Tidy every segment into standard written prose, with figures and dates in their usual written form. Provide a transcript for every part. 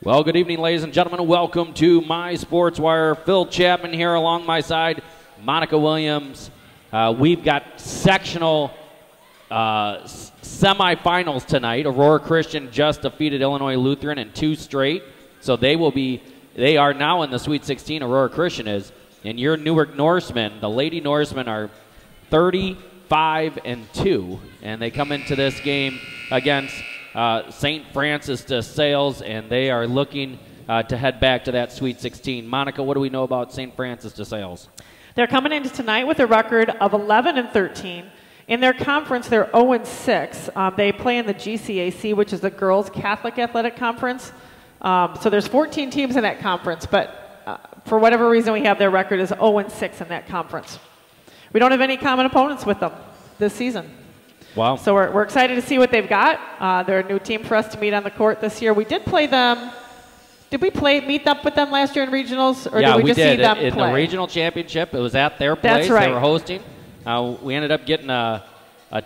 Well, good evening, ladies and gentlemen. Welcome to My Sports Wire. Phil Chapman here along my side, Monica Williams. We've got sectional semifinals tonight. Aurora Christian just defeated Illinois Lutheran in 2 straight, so they are now in the Sweet 16. Aurora Christian is, and your Newark Norsemen, the Lady Norsemen, are 35-2, and they come into this game against St. Francis de Sales, and they are looking to head back to that Sweet 16. Monica, what do we know about St. Francis de Sales? They're coming into tonight with a record of 11-13. In their conference, they're 0-6. They play in the GCAC, which is the Girls Catholic Athletic Conference. So there's 14 teams in that conference, but for whatever reason, we have their record as 0-6 in that conference. We don't have any common opponents with them this season. Wow. So we're excited to see what they've got. They're a new team for us to meet on the court this year. We did play them. Did we meet up with them last year in regionals, or did we just see them play? In the regional championship. It was at their place. That's right. They were hosting. We ended up getting a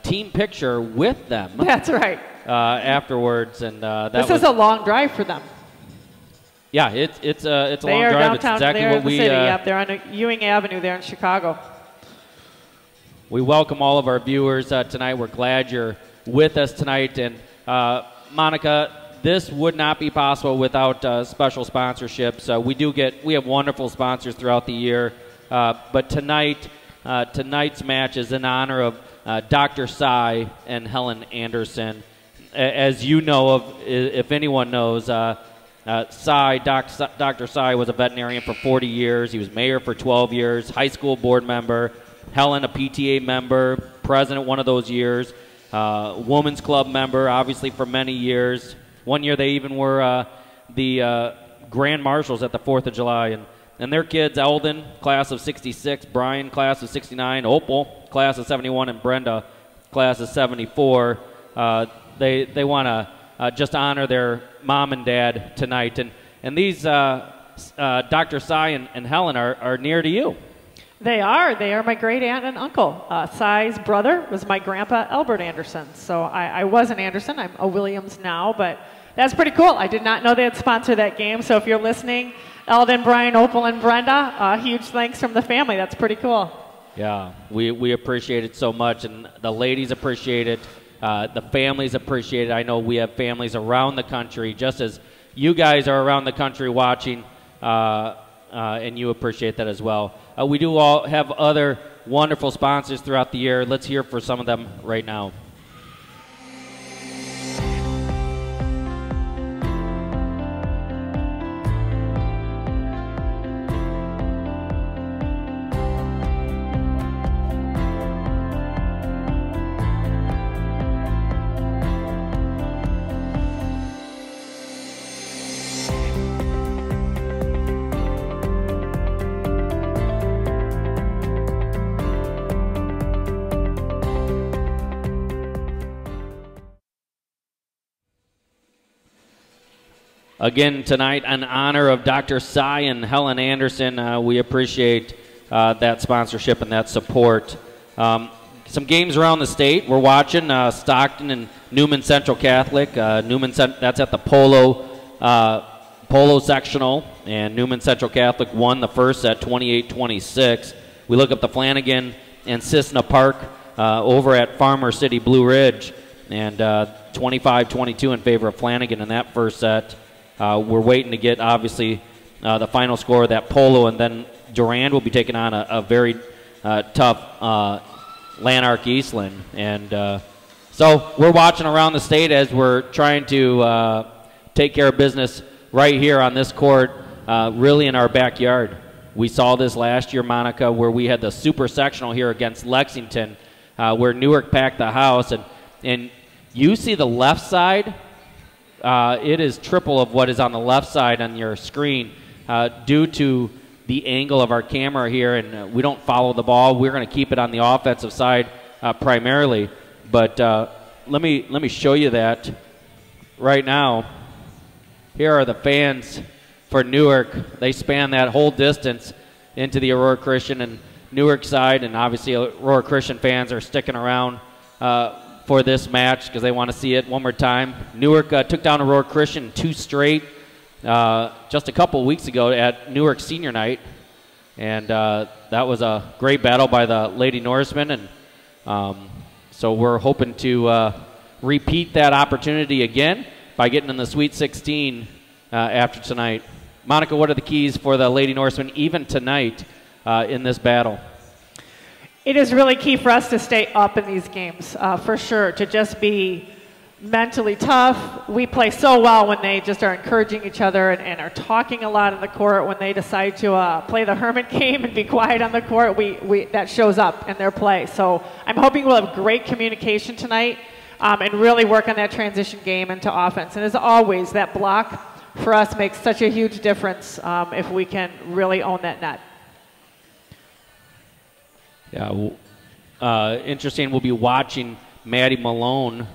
team picture with them. That's right. Afterwards, and this is a long drive for them. Yeah, it's a long drive. They are downtown. It's exactly they're what in the city. Yep, they're on Ewing Avenue there in Chicago. We welcome all of our viewers tonight. We're glad you're with us tonight. And Monica, this would not be possible without special sponsorships. We have wonderful sponsors throughout the year, but tonight's match is in honor of Dr. Sy and Helen Anderson. As you know, if anyone knows, Dr. Sy was a veterinarian for 40 years. He was mayor for 12 years, high school board member. Helen, a PTA member, president one of those years, women's club member, obviously for many years. One year they even were the grand marshals at the 4th of July. And their kids, Eldon, class of 66, Brian, class of 69, Opal, class of 71, and Brenda, class of 74. They want to just honor their mom and dad tonight. And these Dr. Sy and Helen are near to you. They are my great aunt and uncle. Sy's brother was my grandpa, Albert Anderson. So I was an Anderson. I'm a Williams now, but that's pretty cool. I did not know they had sponsored that game. So if you're listening, Eldon, Brian, Opal, and Brenda, huge thanks from the family. That's pretty cool. Yeah, we appreciate it so much, and the ladies appreciate it. The families appreciate it. I know we have families around the country, just as you guys are around the country watching, and you appreciate that as well. We do all have other wonderful sponsors throughout the year. Let's hear for some of them right now. Again tonight, in honor of Dr. Sy and Helen Anderson, we appreciate that sponsorship and that support. Some games around the state. We're watching Stockton and Newman Central Catholic. That's at the Polo sectional, and Newman Central Catholic won the first at 28-26. We look up the Flanagan and Cissna Park over at Farmer City Blue Ridge, and 25-22 in favor of Flanagan in that first set. We're waiting to get, obviously, the final score of that Polo, and then Durand will be taking on a very tough Lanark Eastland. And so we're watching around the state as we're trying to take care of business right here on this court, really in our backyard. We saw this last year, Monica, where we had the super sectional here against Lexington, where Newark packed the house. And you see the left side. It is triple of what is on the left side on your screen due to the angle of our camera here, and we don't follow the ball. We're going to keep it on the offensive side primarily. But let me show you that right now. Here are the fans for Newark. They span that whole distance into the Aurora Christian and Newark side, and obviously Aurora Christian fans are sticking around for this match because they want to see it one more time. Newark took down Aurora Christian 2 straight. just a couple weeks ago at Newark Senior Night, and that was a great battle by the Lady Norsemen, and so we're hoping to repeat that opportunity again by getting in the Sweet 16 after tonight. Monica, what are the keys for the Lady Norsemen even tonight in this battle? It is really key for us to stay up in these games, for sure, to just be mentally tough. We play so well when they just are encouraging each other and are talking a lot on the court. When they decide to play the hermit game and be quiet on the court, that shows up in their play. So I'm hoping we'll have great communication tonight and really work on that transition game into offense. And as always, that block for us makes such a huge difference if we can really own that net. Yeah, interesting. We'll be watching Maddie Malone.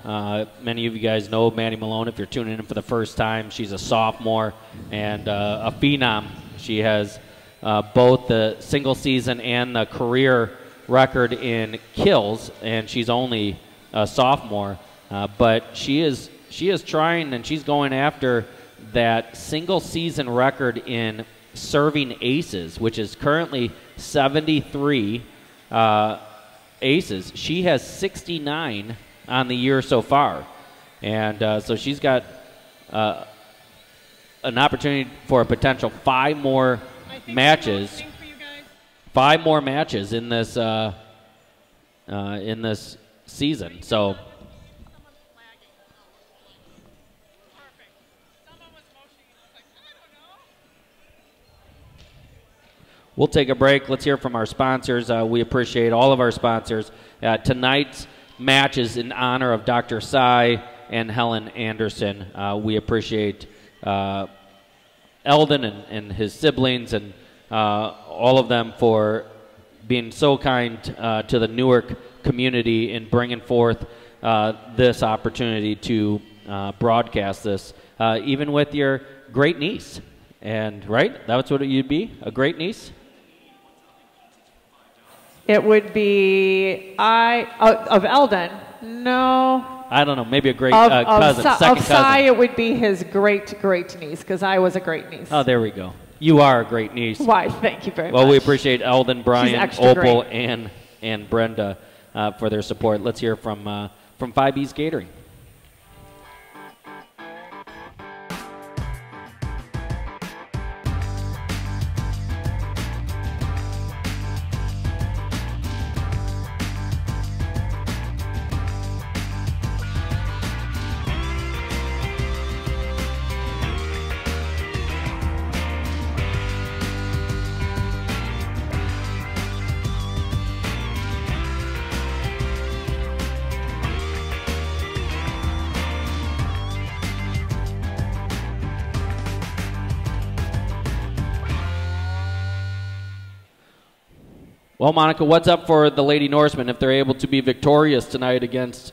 Many of you guys know Maddie Malone if you're tuning in for the first time. She's a sophomore and a phenom. She has both the single season and the career record in kills, and she's only a sophomore. But she is trying, and she's going after that single season record in serving aces, which is currently 73 aces. She has 69 on the year so far, and so she's got an opportunity for a potential 5 more matches. 5 more matches in this season. So. We'll take a break. Let's hear from our sponsors. We appreciate all of our sponsors. Tonight's match is in honor of Dr. Sy and Helen Anderson. We appreciate Eldon and his siblings and all of them for being so kind to the Newark community in bringing forth this opportunity to broadcast this, even with your great niece. And, right? That's what you'd be? A great niece? It would be of Eldon. No. I don't know. Maybe a great cousin, second cousin. Of Sy, it would be his great niece, because I was a great niece. Oh, there we go. You are a great niece. Why? Thank you very much. Well, we appreciate Eldon, Brian, Opal, and Brenda for their support. Let's hear from 5E's Catering. Well, Monica, what's up for the Lady Norsemen if they're able to be victorious tonight against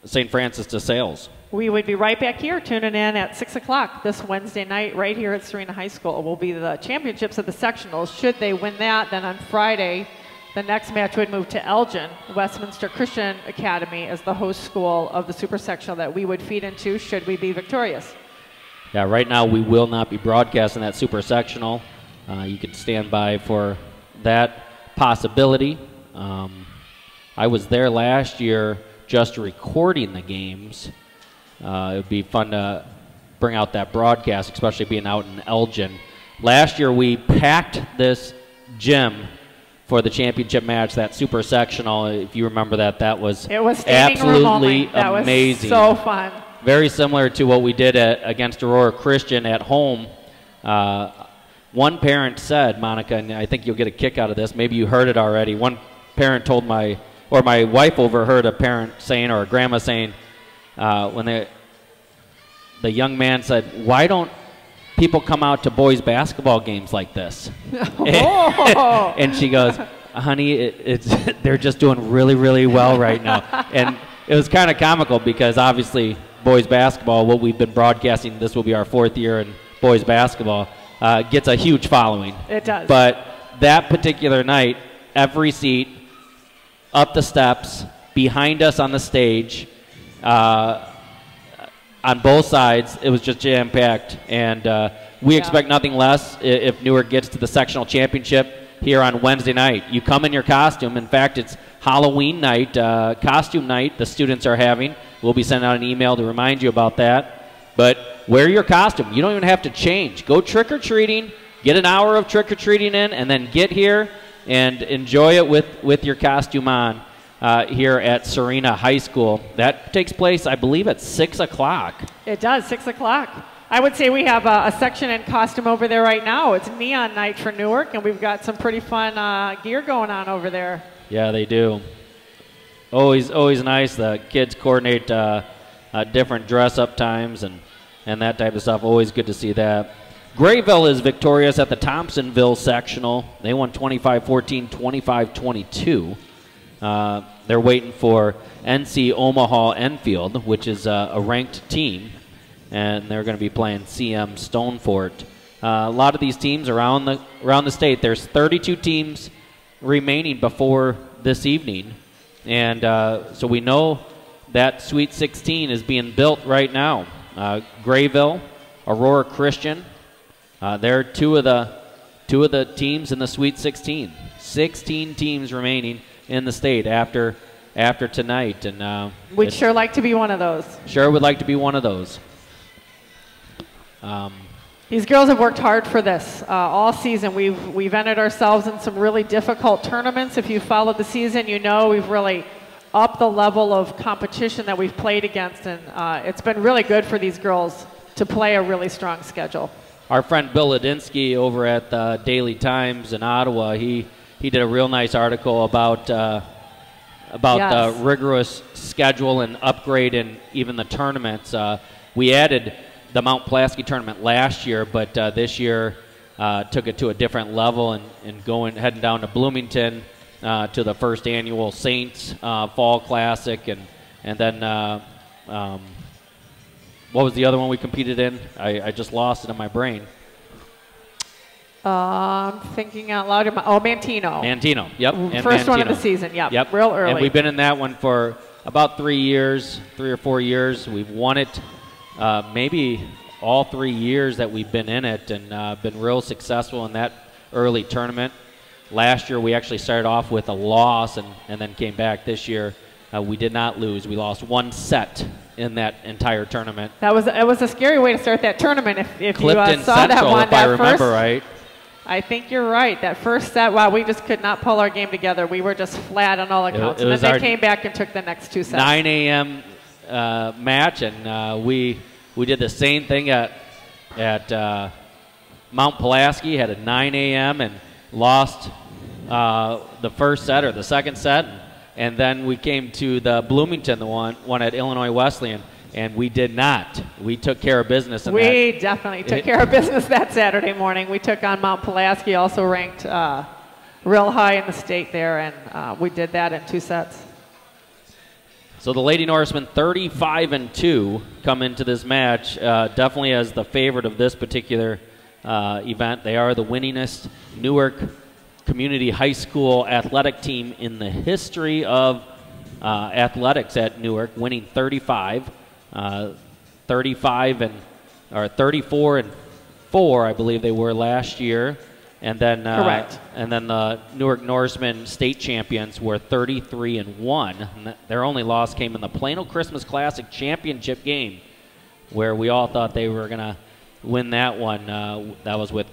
St. Francis de Sales? We would be right back here tuning in at 6 o'clock this Wednesday night right here at Serena High School. It will be the championships of the sectionals. Should they win that, then on Friday, the next match would move to Elgin, Westminster Christian Academy, as the host school of the super sectional that we would feed into should we be victorious. Yeah, right now we will not be broadcasting that super sectional. You can stand by for that possibility. I was there last year just recording the games. It would be fun to bring out that broadcast, especially being out in Elgin. Last year we packed this gym for the championship match, that super sectional. If you remember that was absolutely amazing. That was so fun. Very similar to what we did against Aurora Christian at home. One parent said, Monica, and I think you'll get a kick out of this, maybe you heard it already. One parent told my wife overheard a parent saying, or a grandma saying, when the young man said, "Why don't people come out to boys basketball games like this?" And she goes, "Honey, they're just doing really, really well right now." And it was kind of comical because obviously boys basketball, what we've been broadcasting, this will be our 4th year in boys basketball, gets a huge following. It does. But that particular night, every seat, up the steps, behind us on the stage, on both sides, it was just jam-packed. And we expect nothing less if Newark gets to the sectional championship here on Wednesday night. You come in your costume. In fact, it's Halloween night, costume night the students are having. We'll be sending out an email to remind you about that. But wear your costume. You don't even have to change. Go trick-or-treating, get an hour of trick-or-treating in, and then get here and enjoy it with your costume on here at Serena High School. That takes place, I believe, at 6 o'clock. It does, 6 o'clock. I would say we have a section in costume over there right now. It's neon night for Newark, and we've got some pretty fun gear going on over there. Yeah, they do. Always nice. The kids coordinate different dress-up times and that type of stuff. Always good to see that. Grayville is victorious at the Thompsonville sectional. They won 25-14, 25-22. They're waiting for NC Omaha Enfield, which is a ranked team, and they're going to be playing CM Stonefort. A lot of these teams around the state. There's 32 teams remaining before this evening, and so we know that Sweet 16 is being built right now. Grayville, Aurora Christian, they're two of the teams in the Sweet 16. 16 teams remaining in the state after tonight, and we'd sure like to be one of those. Sure would like to be one of those. These girls have worked hard for this all season. We've entered ourselves in some really difficult tournaments. If you followed the season, you know we've really upped the level of competition that we've played against, and it's been really good for these girls to play a really strong schedule. Our friend Bill Ladinsky over at the Daily Times in Ottawa, he did a real nice article about yes, the rigorous schedule and upgrade in even the tournaments. We added the Mount Pulaski tournament last year, but this year took it to a different level and heading down to Bloomington to the first annual Saints Fall Classic, and then what was the other one we competed in? I just lost it in my brain. I'm thinking out loud. Mantino. Mantino, yep. And first Mantino. One of the season, yep. Real early. And we've been in that one for about 3 or 4 years. We've won it maybe all 3 years that we've been in it, and been real successful in that early tournament. Last year we actually started off with a loss and then came back. This year we did not lose. We lost one set in that entire tournament. It was a scary way to start that tournament. If Clifton you saw Central, that one, if I remember right. I think you're right. That first set, wow, we just could not pull our game together. We were just flat on all accounts. And then they came back and took the next two sets. 9 a.m. Match, and we did the same thing at Mount Pulaski, had a 9 a.m. and lost the first set or the second set. And then we came to the Bloomington, the one at Illinois Wesleyan, and we did not. We took care of business. We definitely took care of business that Saturday morning. We took on Mount Pulaski, also ranked real high in the state there, and we did that in 2 sets. So the Lady Norsemen 35-2 come into this match, definitely as the favorite of this particular event. They are the winningest Newark Community High School athletic team in the history of athletics at Newark, winning 34 and 4, I believe they were last year, and then correct. And then the Newark Norsemen state champions were 33-1. And their only loss came in the Plano Christmas Classic championship game, where we all thought they were gonna win that one. That was with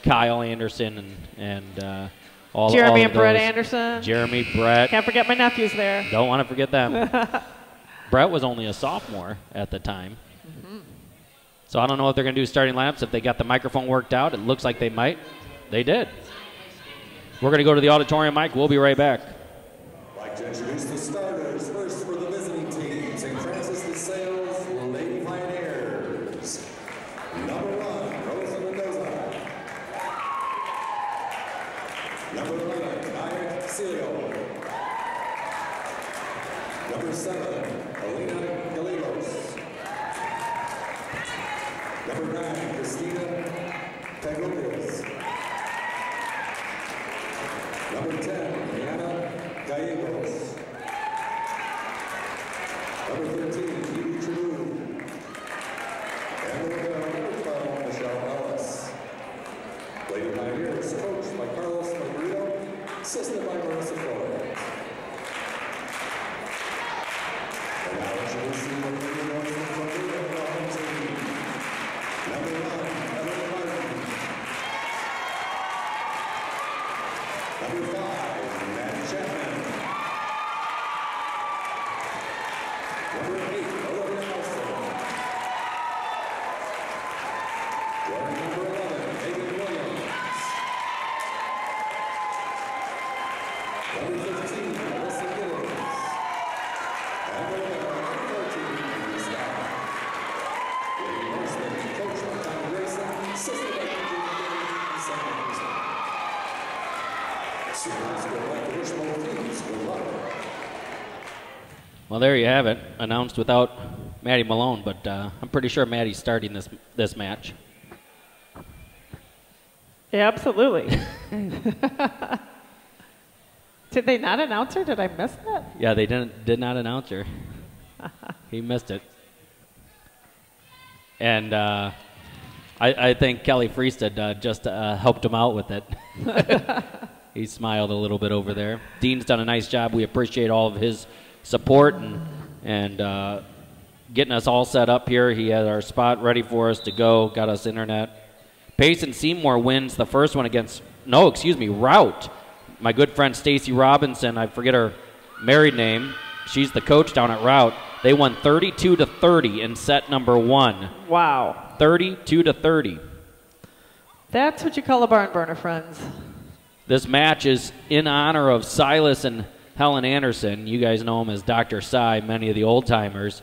Kyle Anderson and all Jeremy all and Brett Anderson. Jeremy, Brett. Can't forget my nephews there. Don't want to forget them. Brett was only a sophomore at the time. Mm-hmm. So I don't know if they're going to do starting lineups. If they got the microphone worked out, it looks like they might. They did. We're going to go to the auditorium, Mike. We'll be right back. I'd like to introduce the starters. First for the visiting team, St. Francis de Sales Lady Pioneers. Number 1, Rosa Mendoza. Number 11, Naya Cilio. Number 7, Elena Gallegos. Number 9, Christina Tagopias. Number 10, Rihanna Gallegos. Number 13, Evie Trudeau. Now introducing the Lady Norseman from the Volleyball team. Number 1, Evan Martin. Number 5, Matt Chapman. Number 8, Olivia Nelson. Joining number 11, Megan Williams. Number 15, Melissa Giddens. And number 14, Amy Scott. Lady Norseman, coached by Tom Grayson, assisted by Andrew and Sam Anderson. Students would like to wish both teams good luck. Well, there you have it. Announced without Maddie Malone, but I'm pretty sure Maddie's starting this match. Yeah, absolutely. Did they not announce her? Did I miss that? Yeah, they did not announce her. He missed it. And I think Kelly Freestad just helped him out with it. He smiled a little bit over there. Dean's done a nice job. We appreciate all of his support and getting us all set up here. He had our spot ready for us to go, got us internet. Payson Seymour wins the first one against, Rout. My good friend Stacy Robinson, I forget her married name. She's the coach down at Rout. They won 32-30 in set number 1. Wow. 32-30. That's what you call a barn burner, friends. This match is in honor of Silas and Helen Anderson. You guys know him as Dr. Cy, many of the old-timers.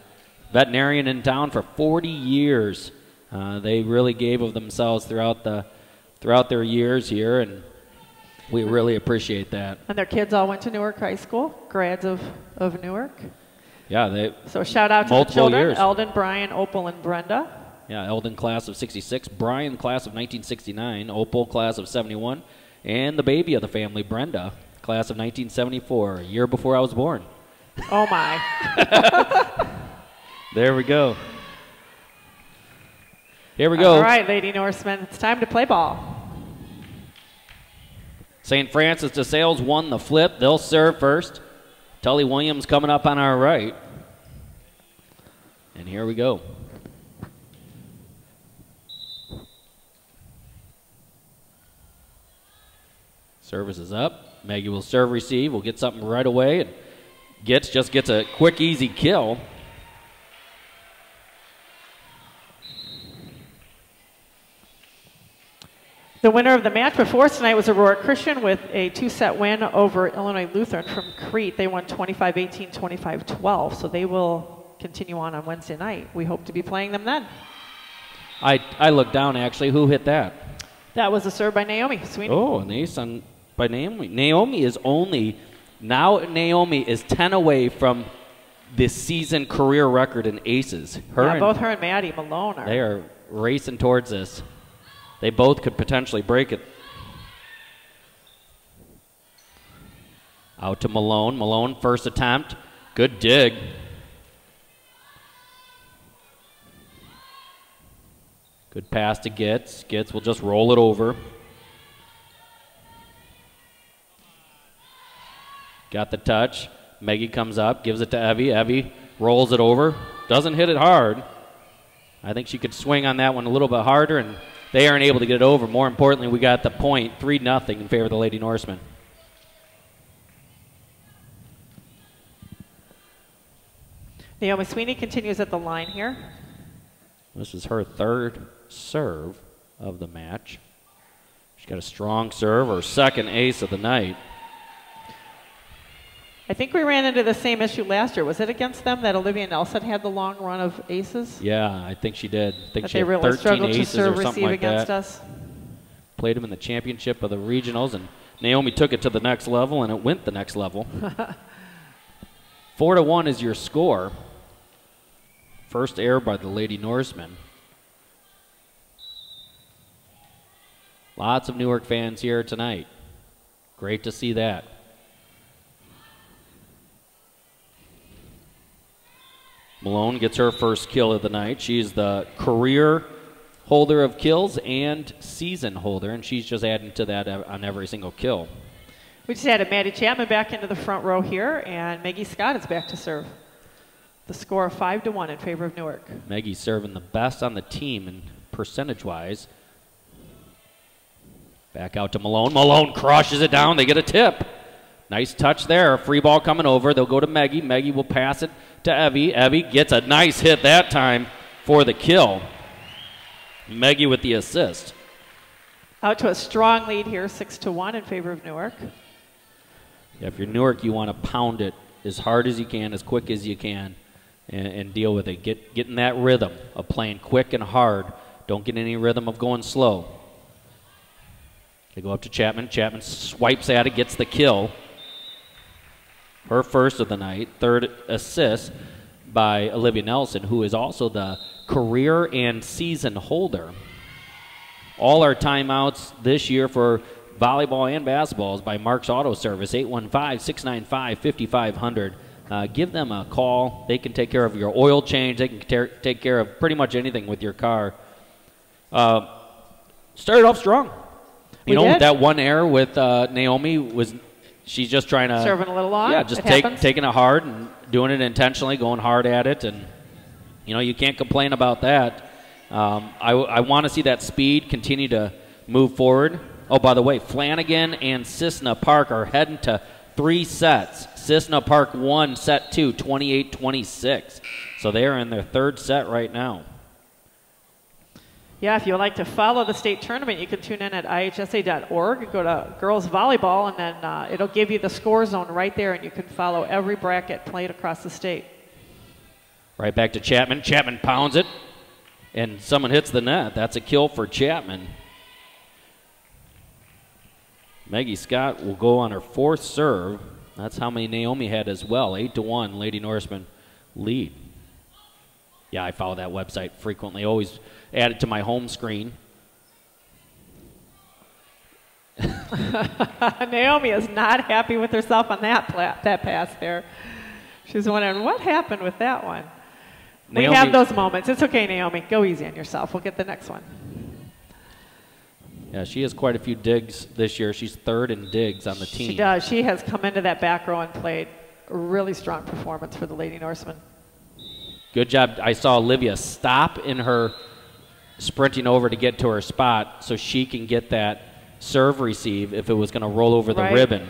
Veterinarian in town for 40 years. They really gave of themselves throughout their years here, and we really appreciate that. And their kids all went to Newark High School, grads of Newark. Yeah, So shout out to the children, years. Eldon, Brian, Opal, and Brenda. Yeah, Eldon class of 66, Brian class of 1969, Opal class of 71, and the baby of the family, Brenda, class of 1974, a year before I was born. Oh, my. There we go. Here we go. All right, Lady Norsemen, it's time to play ball. St. Francis de Sales won the flip. They'll serve first. Tully Williams coming up on our right. And here we go. Service is up. Maggie will serve receive. We'll get something right away. And just gets a quick, easy kill. The winner of the match before us tonight was Aurora Christian with a 2-set win over Illinois Lutheran from Crete. They won 25-18, 25-12, so they will continue on Wednesday night. We hope to be playing them then. I looked down, actually. Who hit that? That was a serve by Naomi Sweeney. Oh, an ace by Naomi. Naomi is 10 away from the season career record in aces. Both her and Maddie Malone are. They are racing towards this. They both could potentially break it. Out to Malone. Malone, first attempt. Good dig. Good pass to Gitz. Gitz will just roll it over. Got the touch. Maggie comes up, gives it to Evie. Evie rolls it over. Doesn't hit it hard. I think she could swing on that one a little bit harder, and they aren't able to get it over. More importantly, we got the point, 3-0 in favor of the Lady Norsemen. Naomi Sweeney continues at the line here. This is her third serve of the match. She's got a strong serve, her second ace of the night. I think we ran into the same issue last year. Was it against them that Olivia Nelson had the long run of aces? Yeah, I think she did. I think that she they had really 13 struggled aces to serve or something receive like against that. us. Played them in the championship of the regionals, and Naomi took it to the next level, and it went the next level. 4-1 is your score. First error by the Lady Norsemen. Lots of Newark fans here tonight. Great to see that. Malone gets her first kill of the night. She's the career holder of kills and season holder, and she's just adding to that on every single kill. We just added Maddie Chapman back into the front row here, and Maggie Scott is back to serve. The score of 5-1 in favor of Newark. Maggie serving the best on the team and percentage-wise. Back out to Malone. Malone crushes it down. They get a tip. Nice touch there. Free ball coming over. They'll go to Maggie. Maggie will pass it to Evie. Evie gets a nice hit that time for the kill. Maggie with the assist. Out to a strong lead here, 6-1 in favor of Newark. Yeah, if you're Newark, you want to pound it as hard as you can, as quick as you can, and deal with it. Get in that rhythm of playing quick and hard. Don't get any rhythm of going slow. They go up to Chapman. Chapman swipes at it, gets the kill. Her first of the night. Third assist by Olivia Nelson, who is also the career and season holder. All our timeouts this year for volleyball and basketball is by Mark's Auto Service, 815-695-5500. Give them a call. They can take care of your oil change. They can take care of pretty much anything with your car. Started off strong. You know, that one error with Naomi she's just trying to serving a little long. Yeah, just taking it hard and doing it intentionally, going hard at it, and you know you can't complain about that. I want to see that speed continue to move forward. Oh, by the way, Flanagan and Cisna Park are heading to 3 sets. Cisna Park won set 2, 28-26. So they are in their third set right now. Yeah, if you would like to follow the state tournament, you can tune in at ihsa.org. Go to girls volleyball, and then it'll give you the score zone right there, and you can follow every bracket played across the state. Right back to Chapman. Chapman pounds it, and someone hits the net. That's a kill for Chapman. Maggie Scott will go on her 4th serve. That's how many Naomi had as well. 8-1, Lady Norseman lead. Yeah, I follow that website frequently. Always add it to my home screen. Naomi is not happy with herself on that pass there. She's wondering, what happened with that one? Naomi, we have those moments. It's okay, Naomi. Go easy on yourself. We'll get the next one. Yeah, she has quite a few digs this year. She's 3rd in digs on the team. She does. She has come into that back row and played a really strong performance for the Lady Norsemen. Good job. I saw Olivia stop in her sprinting over to get to her spot so she can get that serve receive if it was going to roll over the ribbon.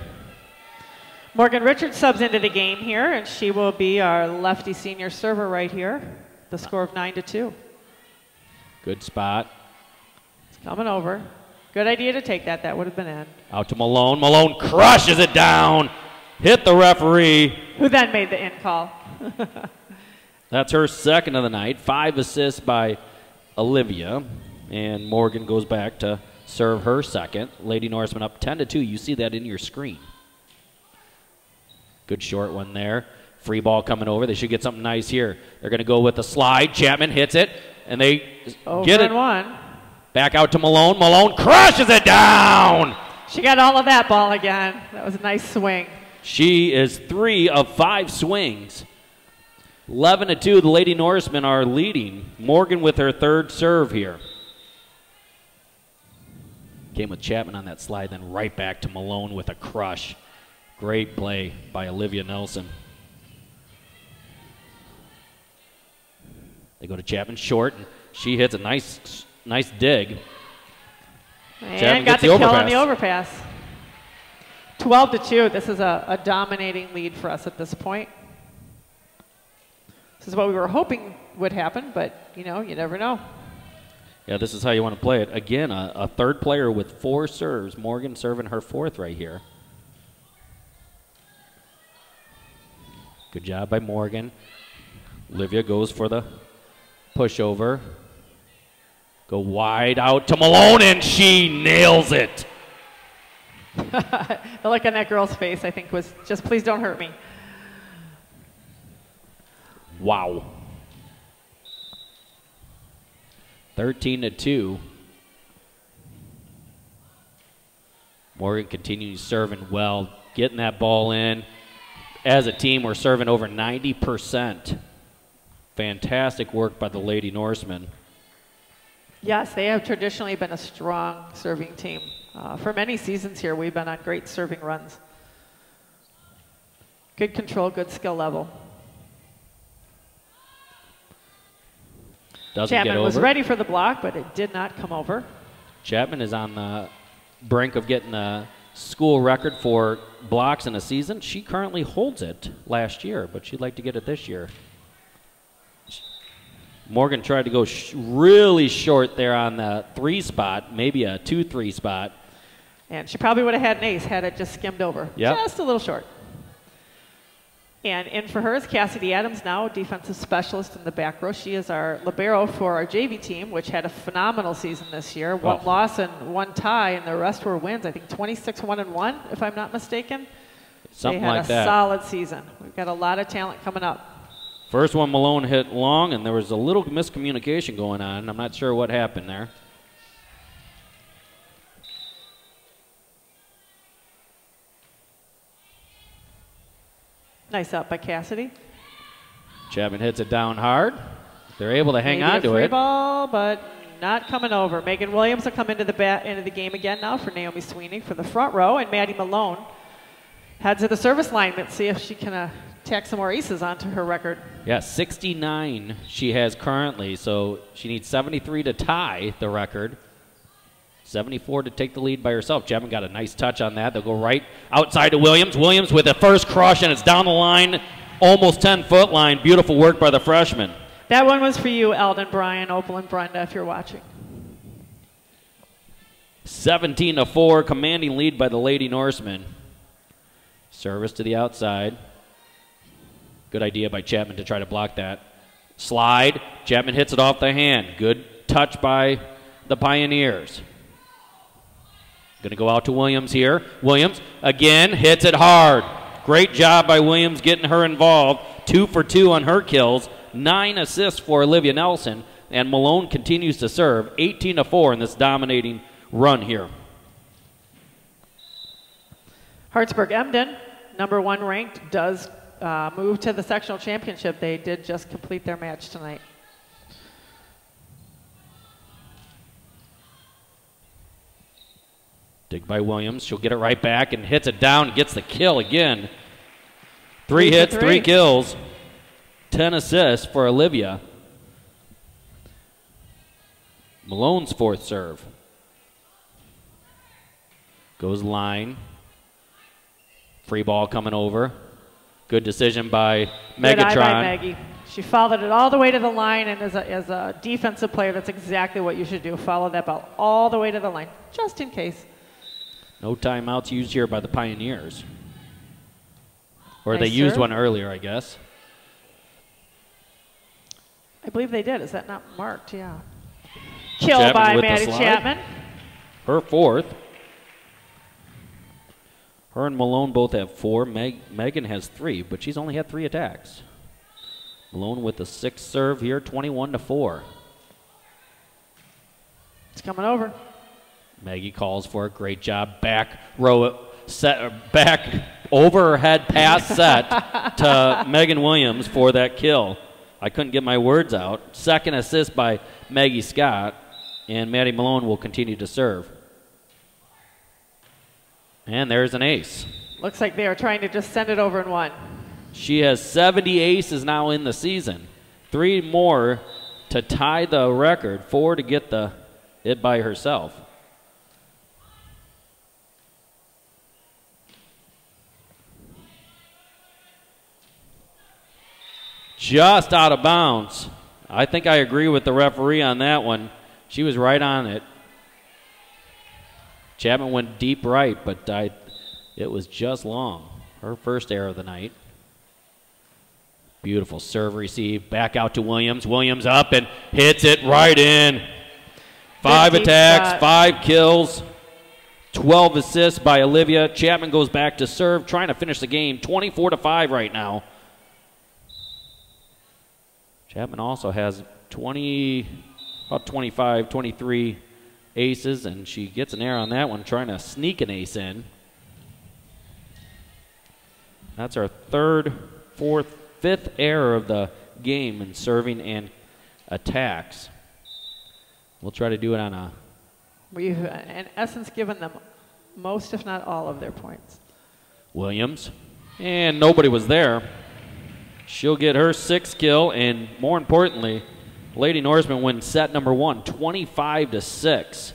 Morgan Richards subs into the game here, and she will be our lefty senior server right here. The score of 9-2. Good spot. It's coming over. Good idea to take that. That would have been in. Out to Malone. Malone crushes it down. Hit the referee. Who then made the in call. That's her 2nd of the night. 5 assists by Olivia. And Morgan goes back to serve her 2nd. Lady Norseman up 10-2. You see that in your screen. Good short one there. Free ball coming over. They should get something nice here. They're going to go with the slide. Chapman hits it. And they get it. One. Back out to Malone. Malone crushes it down. She got all of that ball again. That was a nice swing. She is 3 of 5 swings. 11-2, the Lady Norsemen are leading. Morgan with her 3rd serve here. Came with Chapman on that slide, then right back to Malone with a crush. Great play by Olivia Nelson. They go to Chapman short, and she hits a nice dig. And got the kill on the overpass. 12-2. This is a dominating lead for us at this point. This is what we were hoping would happen, but, you know, you never know. Yeah, this is how you want to play it. Again, a 3rd player with 4 serves. Morgan serving her 4th right here. Good job by Morgan. Olivia goes for the pushover. Go wide out to Malone, and she nails it. The look on that girl's face, I think, was just, please don't hurt me. Wow. 13-2. Morgan continues serving well, getting that ball in. As a team, we're serving over 90%. Fantastic work by the Lady Norsemen. Yes, they have traditionally been a strong serving team. For many seasons here, we've been on great serving runs. Good control, good skill level. Doesn't get Chapman over. was ready for the block, but it did not come over. Chapman is on the brink of getting a school record for blocks in a season. She currently holds it last year, but she'd like to get it this year. Morgan tried to go really short there on the 3 spot, maybe a 2-3 spot. And she probably would have had an ace had it just skimmed over. Yep. Just a little short. And in for her is Cassidy Adams, now defensive specialist in the back row. She is our libero for our JV team, which had a phenomenal season this year. One loss and 1 tie, and the rest were wins. I think 26-1-1, if I'm not mistaken. Something they had like a that. Solid season. We've got a lot of talent coming up. First one, Malone hit long, and there was a little miscommunication going on. I'm not sure what happened there. Nice up by Cassidy. Chapman hits it down hard. They're able to hang Maybe on to free it. Ball, but not coming over. Megan Williams will come into the game again now for Naomi Sweeney for the front row, and Maddie Malone heads to the service line. Let's see if she can tack some more aces onto her record. Yeah, 69 she has currently, so she needs 73 to tie the record. 74 to take the lead by herself. Chapman got a nice touch on that. They'll go right outside to Williams. Williams with the first crush, and it's down the line, almost 10-foot line. Beautiful work by the freshman. That one was for you, Eldon, Brian, Opal, and Brenda, if you're watching. 17-4, commanding lead by the Lady Norsemen. Service to the outside. Good idea by Chapman to try to block that. Slide. Chapman hits it off the hand. Good touch by the Pioneers. Going to go out to Williams here. Williams again hits it hard. Great job by Williams getting her involved. 2 for 2 on her kills. 9 assists for Olivia Nelson. And Malone continues to serve. 18-4 in this dominating run here. Hartsburg-Emden, number 1 ranked, does move to the sectional championship. They did just complete their match tonight. Dig by Williams. She'll get it right back and hits it down. Gets the kill again. 3 hits, 3 kills. 10 assists for Olivia. Malone's 4th serve. Goes line. Free ball coming over. Good decision by Megatron. Good eye by Maggie. She followed it all the way to the line, and as a defensive player, that's exactly what you should do. Follow that ball all the way to the line, just in case. No timeouts used here by the Pioneers. Or Nice they used serve. one earlier, I guess. I believe they did. Is that not marked? Yeah. Kill Chapman by with the Maddie slide. Chapman. Her 4th. Her and Malone both have 4. Megan has 3, but she's only had 3 attacks. Malone with the 6th serve here, 21-4. It's coming over. Maggie calls for a great job. Back row set, back overhead pass set to Megan Williams for that kill. I couldn't get my words out. 2nd assist by Maggie Scott, and Maddie Malone will continue to serve. And there's an ace. Looks like they are trying to just send it over in 1. She has 70 aces now in the season. 3 more to tie the record, 4 to get it by herself. Just out of bounds. I think I agree with the referee on that one. She was right on it. Chapman went deep right, but it was just long. Her first error of the night. Beautiful serve receive. Back out to Williams. Williams up and hits it right in. 5 attacks, 5 kills, 12 assists by Olivia. Chapman goes back to serve, trying to finish the game. 24-5 right now. Chapman also has about 25, 23 aces, and she gets an error on that one, trying to sneak an ace in. That's our 3rd, 4th, 5th error of the game in serving and attacks. We'll try to do it on a... We've, in essence, given them most, if not all, of their points. Williams. And nobody was there. She'll get her 6th kill, and more importantly, Lady Norsemen win set number 1, 25-6.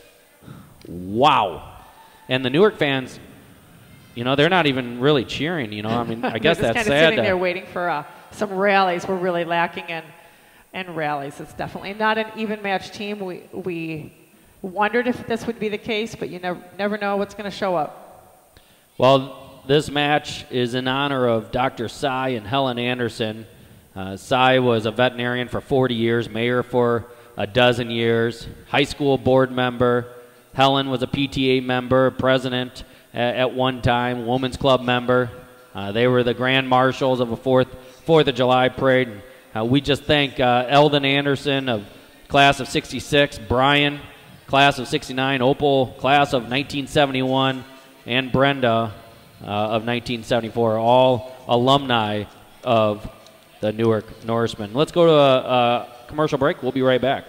Wow. And the Newark fans, you know, they're not even really cheering, you know. I mean, I guess that's sad. They're just kind of sitting there waiting for some rallies. We're really lacking in rallies. It's definitely not an even match team. We wondered if this would be the case, but you never know what's going to show up. Well, this match is in honor of Dr. Sy and Helen Anderson. Sy was a veterinarian for 40 years, mayor for a dozen years, high school board member. Helen was a PTA member, president at one time, women's club member. They were the grand marshals of a 4th of July parade. We just thank Eldon Anderson of class of 66, Brian, class of 69, Opal, class of 1971, and Brenda of 1974, all alumni of the Newark Norsemen. Let's go to a commercial break. We'll be right back.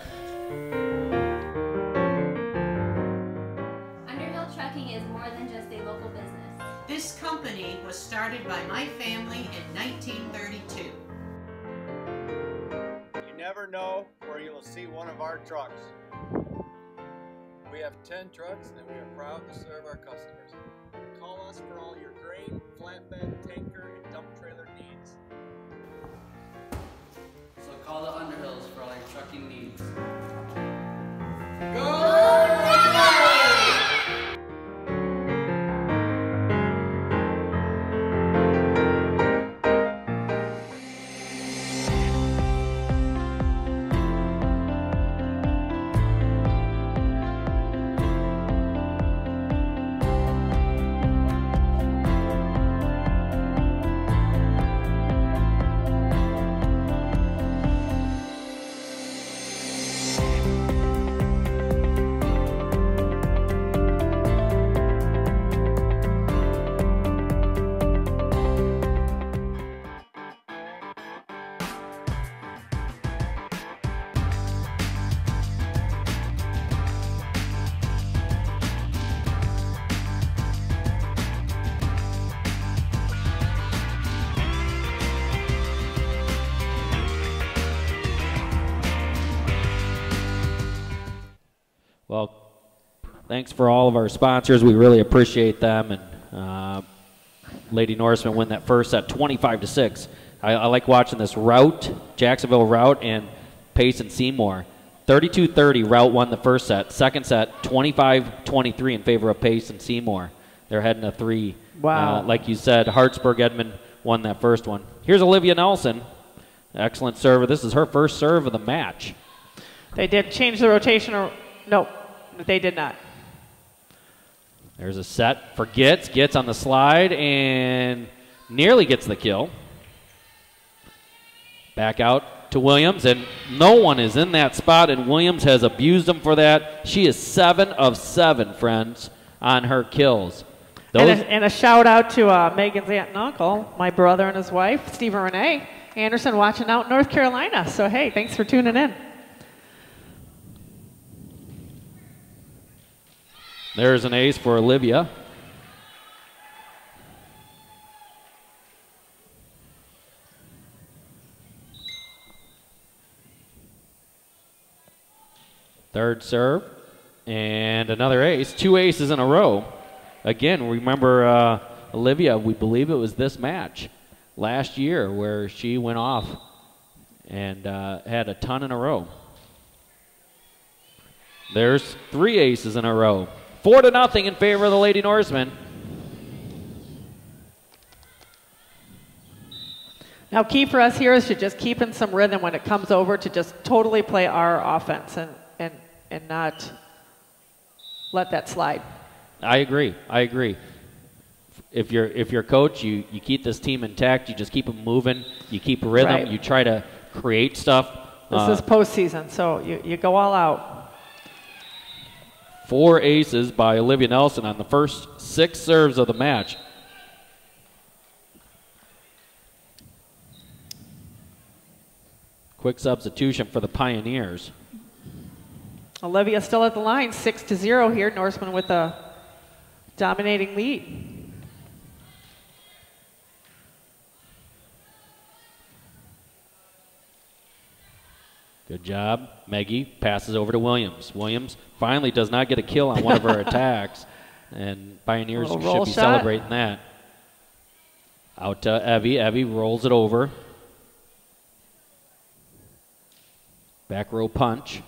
Underhill Trucking is more than just a local business. This company was started by my family in 1932. You never know where you'll see one of our trucks. We have 10 trucks and we are proud to serve our customers. Call us for all your grain, flatbed, tanker, and dump trailer needs. So call the Underhills for all your trucking needs. Well, thanks for all of our sponsors. We really appreciate them. And Lady Norsemen win that first set 25-6. I like watching this route, Jacksonville route, and Payson Seymour. 32-30, route won the first set. Second set, 25-23 in favor of Payson Seymour. They're heading to 3. Wow. Like you said, Hartsburg Edmond won that first one. Here's Olivia Nelson. Excellent server. This is her first serve of the match. They did change the rotation. No, they did not. There's a set for Gitz. Gitz on the slide and nearly gets the kill. Back out to Williams, and no one is in that spot, and Williams has abused him for that. She is 7 of 7, friends, on her kills. And a shout out to Megan's aunt and uncle, my brother and his wife, Steve and Renee Anderson, watching out in North Carolina. So, hey, thanks for tuning in. There's an ace for Olivia. Third serve, and another ace. 2 aces in a row. Again, remember Olivia, we believe it was this match last year where she went off and had a ton in a row. There's 3 aces in a row. 4-0 in favor of the Lady Norsemen. Now, key for us here is to just keep in some rhythm when it comes over to just totally play our offense and not let that slide. I agree. If you're coach, you keep this team intact. You just keep them moving. You keep rhythm. Right. You try to create stuff. This is postseason, so you go all out. 4 aces by Olivia Nelson on the first 6 serves of the match. Quick substitution for the Pioneers. Olivia still at the line, 6-0 here. Norseman with a dominating lead. Good job. Maggie passes over to Williams. Williams finally does not get a kill on one of her attacks, and Pioneers should be celebrating that. Out to Evie. Evie rolls it over. Back row punch.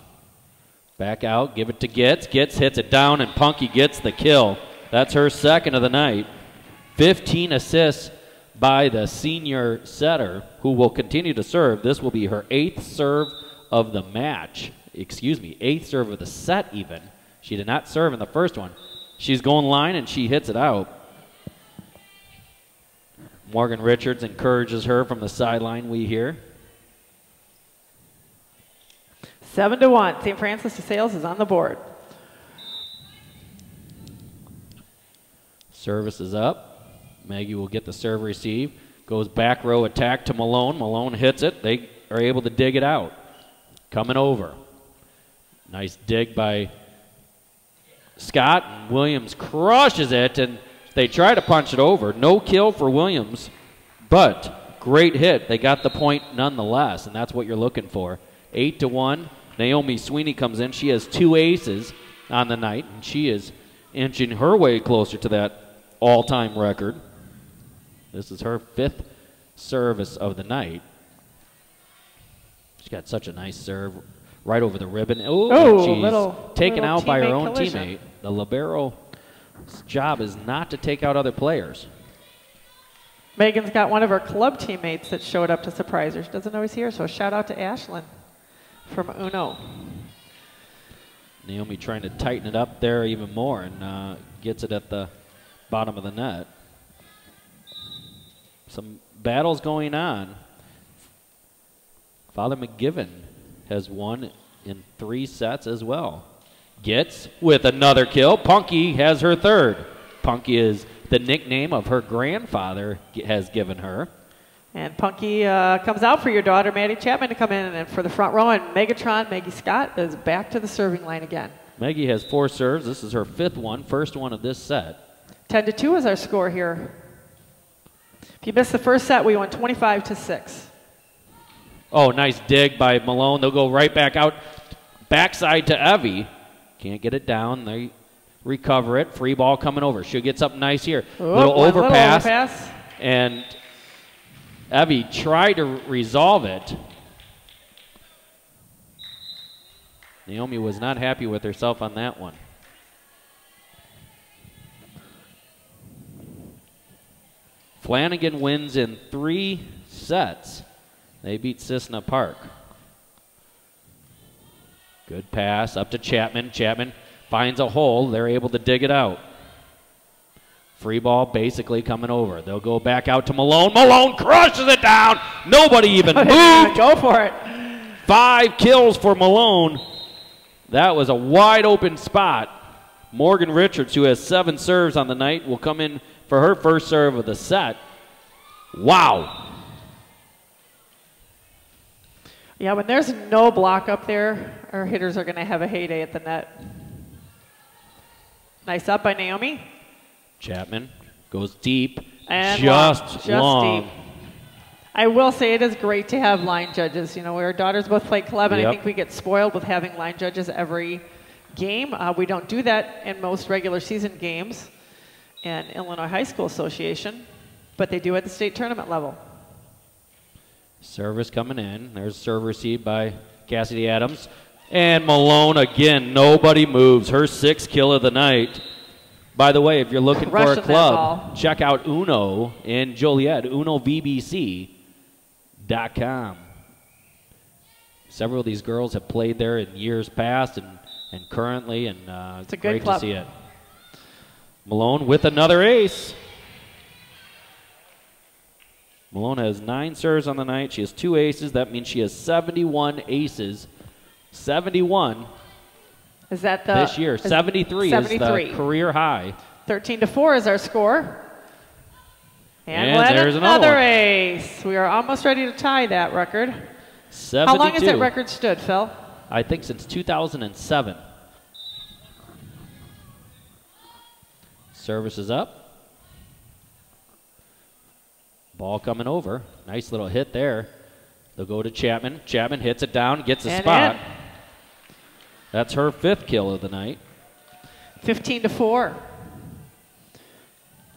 Back out, give it to Gitz. Gitz hits it down, and Punky gets the kill. That's her second of the night. 15 assists by the senior setter, who will continue to serve. This will be her 8th serve of the match. Excuse me, 8th serve of the set even. She did not serve in the first one. She's going line, and she hits it out. Morgan Richards encourages her from the sideline, we hear. 7-1. St. Francis de Sales is on the board. Service is up. Maggie will get the serve receive. Goes back row attack to Malone. Malone hits it. They are able to dig it out. Coming over. Nice dig by Scott. Williams crushes it, and they try to punch it over. No kill for Williams, but great hit. They got the point nonetheless, and that's what you're looking for. 8-1. Naomi Sweeney comes in. She has 2 aces on the night, and she is inching her way closer to that all-time record. This is her 5th service of the night. She's got such a nice serve right over the ribbon. Oh, she's taken out by her own teammate. The libero's job is not to take out other players. Megan's got one of her club teammates that showed up to surprise her. She doesn't always hear, so shout out to Ashlyn from Uno. Naomi trying to tighten it up there even more, and gets it at the bottom of the net. Some battles going on. Father McGiven has won in 3 sets as well. Gets with another kill. Punky has her 3rd. Punky is the nickname of her grandfather has given her. And Punky comes out for your daughter, Maddie Chapman, to come in and for the front row. And Megatron, Maggie Scott, is back to the serving line again. Maggie has 4 serves. This is her 5th one, first one of this set. 10-2 is our score here. If you missed the first set, we won 25-6. Oh, nice dig by Malone. They'll go right back out, backside to Evie. Can't get it down. They recover it. Free ball coming over. She gets up nice here. Little overpass. And Evie tried to resolve it. Naomi was not happy with herself on that one. Flanagan wins in 3 sets. They beat Cissna Park. Good pass up to Chapman. Chapman finds a hole. They're able to dig it out. Free ball basically coming over. They'll go back out to Malone. Malone crushes it down. Nobody even moved. Go for it. 5 kills for Malone. That was a wide open spot. Morgan Richards, who has 7 serves on the night, will come in for her first serve of the set. Wow. Yeah, when there's no block up there, our hitters are going to have a heyday at the net. Nice up by Naomi. Chapman goes deep, and just long. Deep. I will say it is great to have line judges. You know, our daughters both play club, and I think we get spoiled with having line judges every game. We don't do that in most regular season games in Illinois High School Association, but they do at the state tournament level. Service coming in. There's serve received by Cassidy Adams. And Malone again, nobody moves. Her 6th kill of the night. By the way, if you're looking for a club, check out Uno in Joliet, unovbc.com. Several of these girls have played there in years past and currently, and it's great to see it. Malone with another ace. Malone has 9 serves on the night. She has 2 aces. That means she has 71 aces. 71. Is that the this year? 73 is the career high. 13-4 is our score. And there's another ace. We are almost ready to tie that record. 72. How long has that record stood, Phil? I think since 2007. Service is up. Ball coming over. Nice little hit there. They'll go to Chapman. Chapman hits it down, gets a And spot. in. That's her 5th kill of the night. 15-4.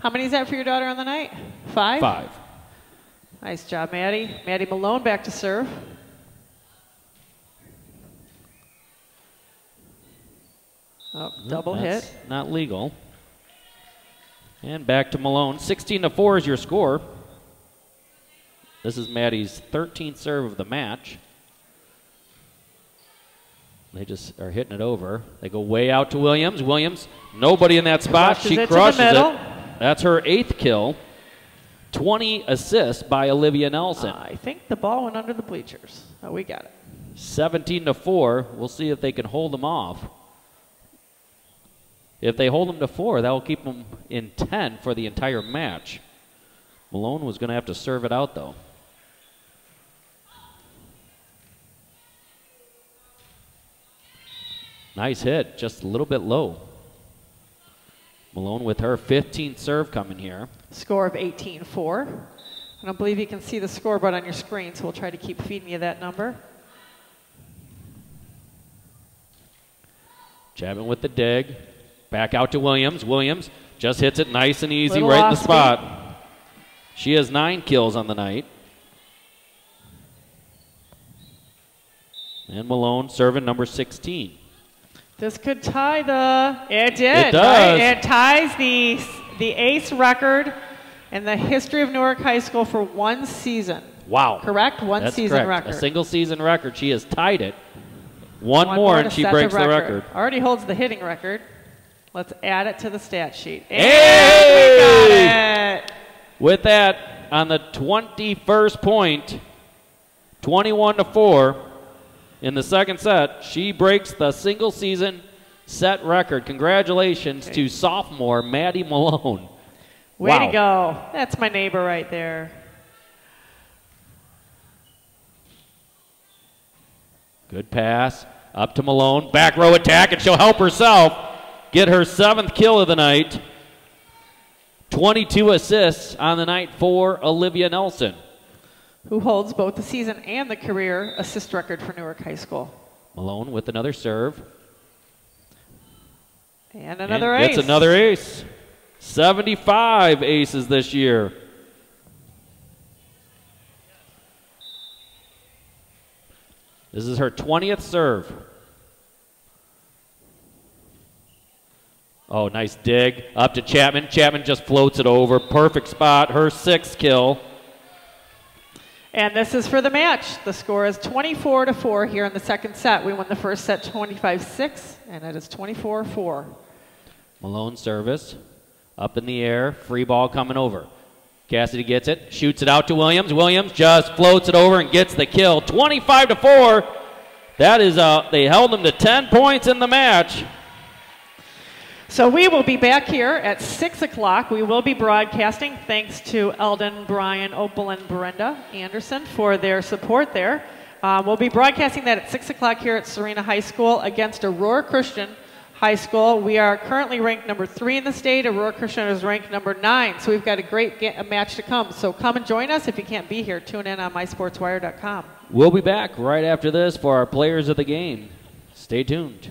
How many is that for your daughter on the night? 5? 5. Nice job, Maddie. Maddie Malone back to serve. Oh, double That's hit. not legal. And back to Malone. 16-4 is your score. This is Maddie's 13th serve of the match. They just are hitting it over. They go way out to Williams. Williams, nobody in that spot. Crushes She it to the crushes middle. it. That's her 8th kill. 20 assists by Olivia Nelson. I think the ball went under the bleachers. Oh, we got it. 17-4. We'll see if they can hold them off. If they hold them to 4, that will keep them in 10 for the entire match. Malone was going to have to serve it out, though. Nice hit, just a little bit low. Malone with her 15th serve coming here. Score of 18-4. I don't believe you can see the scoreboard on your screen, so we'll try to keep feeding you that number. Chapman with the dig. Back out to Williams. Williams just hits it nice and easy Little right in the off speed. spot. She has 9 kills on the night. And Malone serving number 16. This could tie the. It did. It does. Right? It ties the ace record in the history of Newark High School for one season. Wow. Correct? One That's season correct. record. A single season record. She has tied it. One more to and she set breaks the record. Already holds the hitting record. Let's add it to the stat sheet. And Hey! we got it. With that, on the 21st point, 21-4 in the second set, she breaks the single season set record. Congratulations to sophomore Maddie Malone. Way Wow. to go. That's my neighbor right there. Good pass up to Malone. Back row attack, and she'll help herself get her 7th kill of the night. 22 assists on the night for Olivia Nelson. Who holds both the season and the career assist record for Newark High School. Malone with another serve. And another and ace. gets another ace. 75 aces this year. This is her 20th serve. Oh, nice dig. Up to Chapman. Chapman just floats it over. Perfect spot. Her 6th kill. And this is for the match. The score is 24-4 here in the second set. We won the first set 25-6, and it is 24-4. Malone service. Up in the air. Free ball coming over. Cassidy gets it. Shoots it out to Williams. Williams just floats it over and gets the kill. 25-4. That is, they held them to 10 points in the match. So we will be back here at 6 o'clock. We will be broadcasting. Thanks to Eldon, Brian, Opal, and Brenda Anderson for their support there. We'll be broadcasting that at 6 o'clock here at Serena High School against Aurora Christian High School. We are currently ranked number 3 in the state. Aurora Christian is ranked number 9. So we've got a great match to come. So come and join us. If you can't be here, tune in on mysportswire.com. We'll be back right after this for our players of the game. Stay tuned.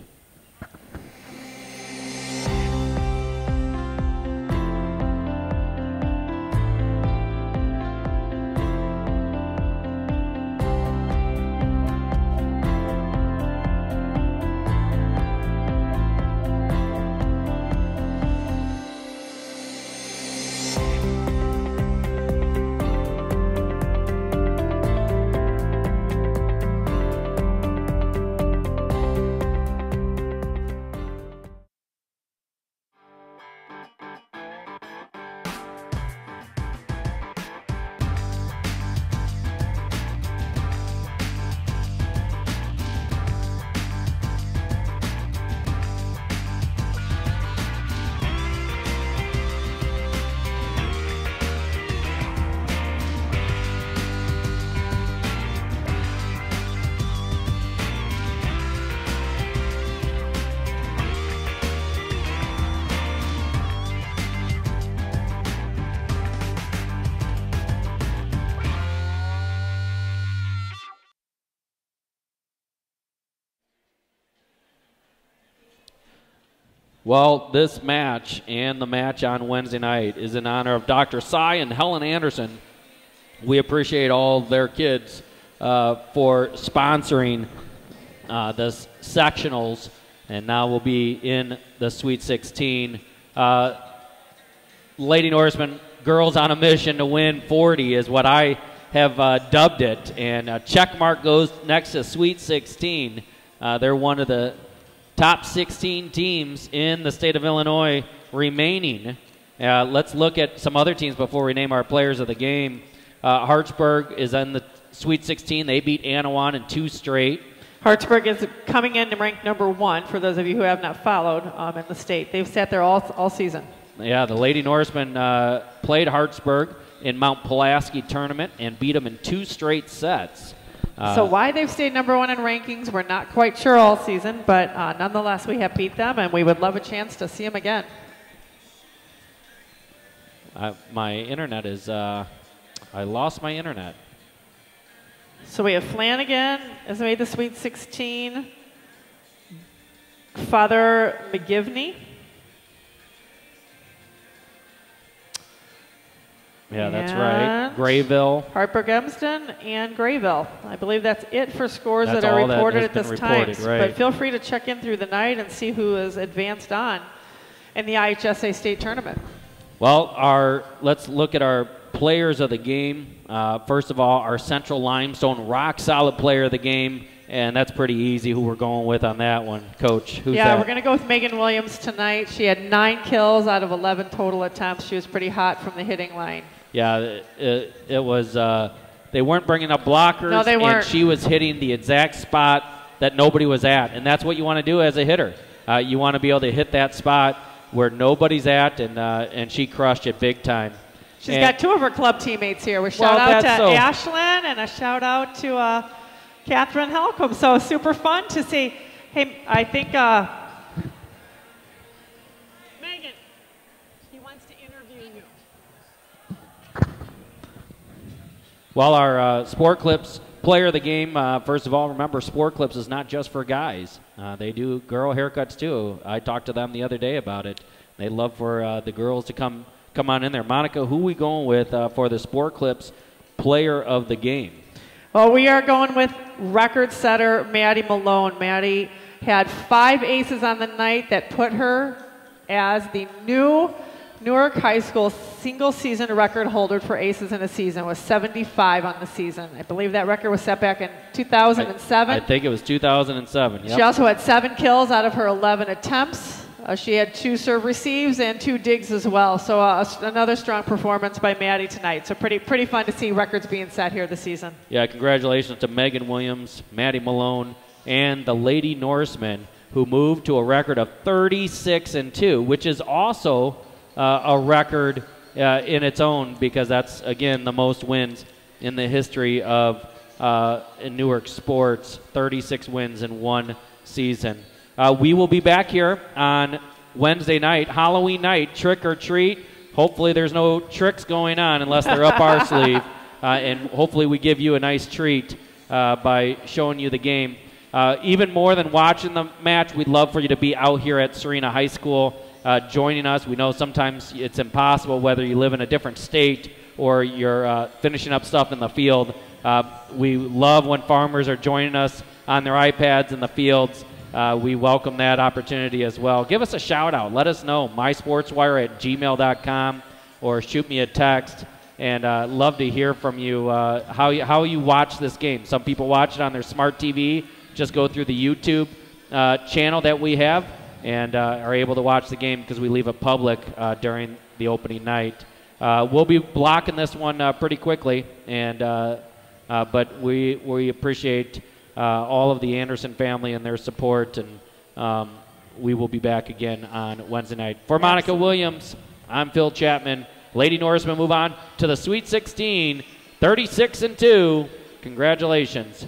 Well, this match and the match on Wednesday night is in honor of Dr. Cy and Helen Anderson. We appreciate all their kids for sponsoring the sectionals, and now we'll be in the Sweet 16. Lady Norseman, girls on a mission to win 40 is what I have dubbed it, and check mark goes next to Sweet 16. They're one of the top 16 teams in the state of Illinois remaining. Let's look at some other teams before we name our players of the game. Hartsburg is in the Sweet 16. They beat Anawan in 2 straight. Hartsburg is coming in to rank number 1, for those of you who have not followed in the state. They've sat there all season. Yeah, the Lady Norsemen played Hartsburg in Mount Pulaski tournament and beat them in 2 straight sets. So why they've stayed number 1 in rankings, we're not quite sure all season, but nonetheless, we have beat them, and we would love a chance to see them again. My internet is, I lost my internet. So we have Flanagan has made the Sweet 16. Father McGivney. Yeah, that's right. Grayville. Hartburg Emston and Grayville. I believe that's it for scores That's that are all that reported has at this been time. reported, right. But feel free to check in through the night and see who is advanced on in the IHSA state tournament. Well, let's look at our players of the game. First of all, our Central Limestone rock-solid player of the game, and that's pretty easy who we're going with on that one. Coach, who's that? We're going to go with Megan Williams tonight. She had 9 kills out of 11 total attempts. She was pretty hot from the hitting line. Yeah, it was they weren't bringing up blockers. No, they weren't. And she was hitting the exact spot that nobody was at, and that's what you want to do as a hitter. You want to be able to hit that spot where nobody's at, and she crushed it big time. She's got 2 of her club teammates here. With shout out to Ashlyn and a shout out to Catherine Helcom. So super fun to see. Hey, I think Megan, he wants to interview you. Well, our Sport Clips player of the game, first of all, remember Sport Clips is not just for guys. They do girl haircuts too. I talked to them the other day about it. They love for the girls to come on in there. Monica, who are we going with for the Sport Clips player of the game? Well, we are going with record setter Maddie Malone. Maddie had 5 aces on the night that put her as the new Newark High School single-season record holder for aces in a season, with 75 on the season. I believe that record was set back in 2007. I think it was 2007, yep. She also had 7 kills out of her 11 attempts. She had 2 serve receives and 2 digs as well. So another strong performance by Maddie tonight. So pretty fun to see records being set here this season. Yeah, congratulations to Megan Williams, Maddie Malone, and the Lady Norsemen, who moved to a record of 36-2, which is also a record in its own, because that's, again, the most wins in the history of in Newark sports, 36 wins in one season. We will be back here on Wednesday night, Halloween night, trick or treat. Hopefully there's no tricks going on unless they're up our sleeve, and hopefully we give you a nice treat by showing you the game. Even more than watching the match, we'd love for you to be out here at Serena High School joining us. We know sometimes it's impossible, whether you live in a different state or you're finishing up stuff in the field. We love when farmers are joining us on their iPads in the fields. We welcome that opportunity as well. Give us a shout out. Let us know. mysportswire@gmail.com, or shoot me a text. And love to hear from you how you watch this game. Some people watch it on their smart TV. Just go through the YouTube channel that we have and are able to watch the game because we leave it public during the opening night. We'll be blocking this one pretty quickly, and but we appreciate all of the Anderson family and their support, and we will be back again on Wednesday night. For Monica Williams, I'm Phil Chapman. Lady Norsemen move on to the Sweet 16, 36-2. Congratulations.